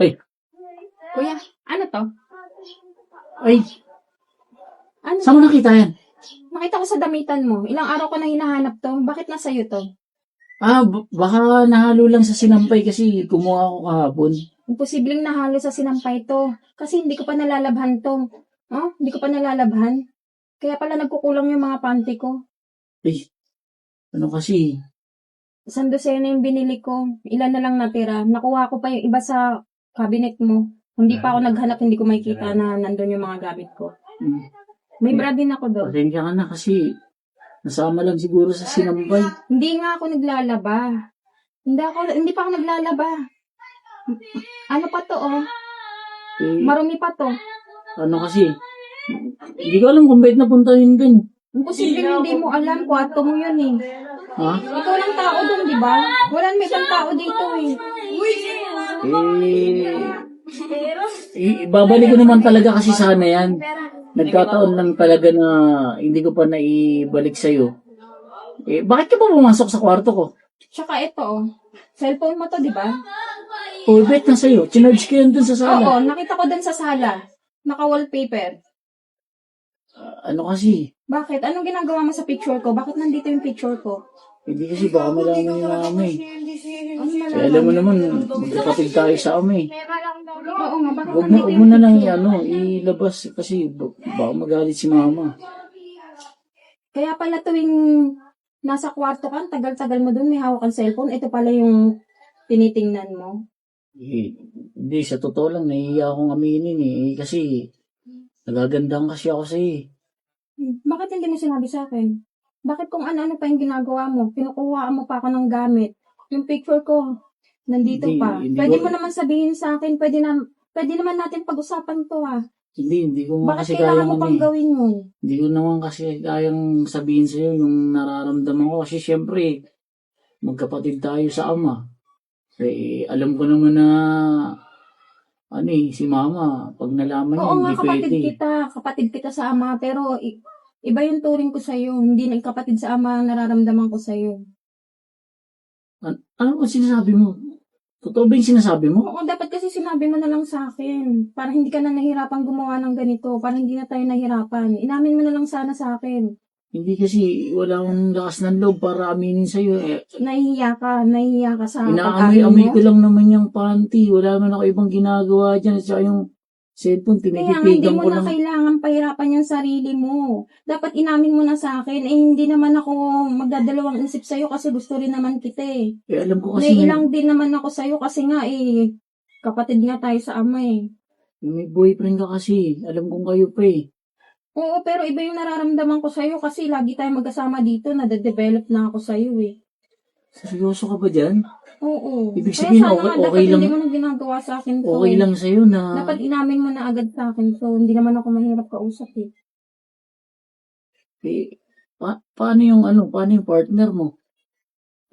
Ay, Kuya, ano to? ay, Ano saan mo to? nakita yan? Nakita ko sa damitan mo. Ilang araw ko na hinahanap to. Bakit nasa'yo to? Baka nahalo lang sa sinampay kasi kumuha ako kahapon. Imposibleng nahalo sa sinampay to. Kasi hindi ko pa nalalabhan to. Oh, hindi ko pa nalalabhan. Kaya pala nagkukulang yung mga panty ko. Ay, ano kasi, Isang dosena yung binili ko. Ilan na lang natira. Nakuha ko pa yung iba sa cabinet mo. Hindi pa ako naghanap, hindi ko makikita na nandun yung mga gamit ko. hmm, May bra din ako doon. pasensya ka na kasi nasama lang siguro sa sinampay. Hindi nga ako naglalaba. Hindi pa ako naglalaba. Ano pa to, oh? Eh, Marumi pa to. ano kasi, hindi ko alam kung bakit napunta yun dun. Imposible hindi mo alam. Kwarto mo yun eh. Ha? Ikaw lang tao doon, di ba? Wala may ibang tao dito eh. Babalik ko naman talaga kasi sana yan. Nagkataon lang talaga na hindi ko pa naibalik sa'yo. Bakit ka pa pumasok sa kwarto ko? Tsaka ito, oh. Cellphone mo to, di ba? Bet na sa'yo. Chinarge ko yan dun sa sala. Oo, nakita ko doon sa sala. Naka-wallpaper. Ano kasi, Bakit? Anong ginagawa mo sa picture ko? Bakit nandito yung picture ko? hindi kasi baka malaman ni mama eh. Ano Eh, alam mo naman, magkapatid tayo sa ama eh. Oo nga, bakit Huwag nandito mo yung na lang picture? ilabas kasi baka magalit si mama. Kaya pala tuwing nasa kwarto ka, tagal-tagal mo doon, may hawak kang cellphone. Ito pala yung tinitingnan mo. Hindi, sa totoo lang, nahihiya akong aminin kasi nagagandahan kasi ako sa'yo eh. Bakit hindi mo sinabi sa akin? Bakit kung ano-ano pa yung ginagawa mo? Kinukuhaan mo pa ako ng gamit. Yung picture ko, nandito Hindi, pa. hindi Pwede ko- mo naman sabihin sa akin, pwede naman natin pag-usapan to ah. Hindi ko nga Bakit kasi kailangan kayang mo pang gawin yun? Hindi ko naman kasi kayang sabihin sa'yo yung nararamdaman ko kasi syempre, magkapatid tayo sa ama. Alam ko naman na si mama, pag nalaman niya, Oo nga, hindi pwede. kapatid kita sa ama, pero iba yung turing ko sa'yo. Hindi na kapatid sa ama ang nararamdaman ko sa'yo. Ano ba sinasabi mo? Totoo ba yung sinasabi mo? Oo, dapat kasi sinabi mo na lang sa akin. Para hindi ka na nahirapan gumawa ng ganito. Para hindi na tayo nahirapan. Inamin mo na lang sana sa akin. Hindi kasi wala akong lakas ng loob para aminin sa'yo. Nahihiya ka sa pag-amin Inaamoy-amoy mo. ko lang naman yung panty. Wala naman ako ibang ginagawa dyan. At saka yung cellphone, Kaya nga, hindi tinititigan mo ko na lang. kailangan pahirapan yung sarili mo. Dapat inamin mo na sa akin. Hindi naman ako magdadalawang isip sa'yo kasi gusto rin naman kita eh. Alam ko kasi Naiilang din naman ako sa'yo kasi nga kapatid nga tayo sa ama eh. may boyfriend ka kasi. Alam kong kayo pa eh. Oo, pero iba yung nararamdaman ko sa'yo kasi lagi tayo magkasama dito, nade-develop na ako sa'yo eh. Seryoso ka ba dyan? Oo. Ibig Kaya sabihin, sana nga, okay dapat lang, hindi mo na ginagawa sa akin to. okay lang sa'yo na, Dapat inamin mo na agad sa akin so hindi naman ako mahirap kausap eh. paano yung partner mo?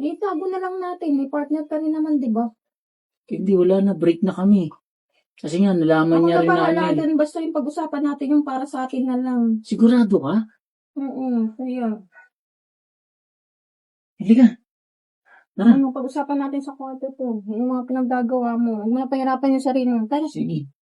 Tago na lang natin. May partner ka rin naman, di ba? Hindi, wala na, break na kami. Kasi nga, nalaman Ako niya na rin na bahala dun. Basta yung pag-usapan natin yung para sa atin na lang. Sigurado ka? Oo, kaya. Hindi ka. Tara. Pag-usapan natin sa kwarto to. Yung mga pinaggagawa mo. Huwag mo na pahirapan yung sarili mo. Tara. Sige.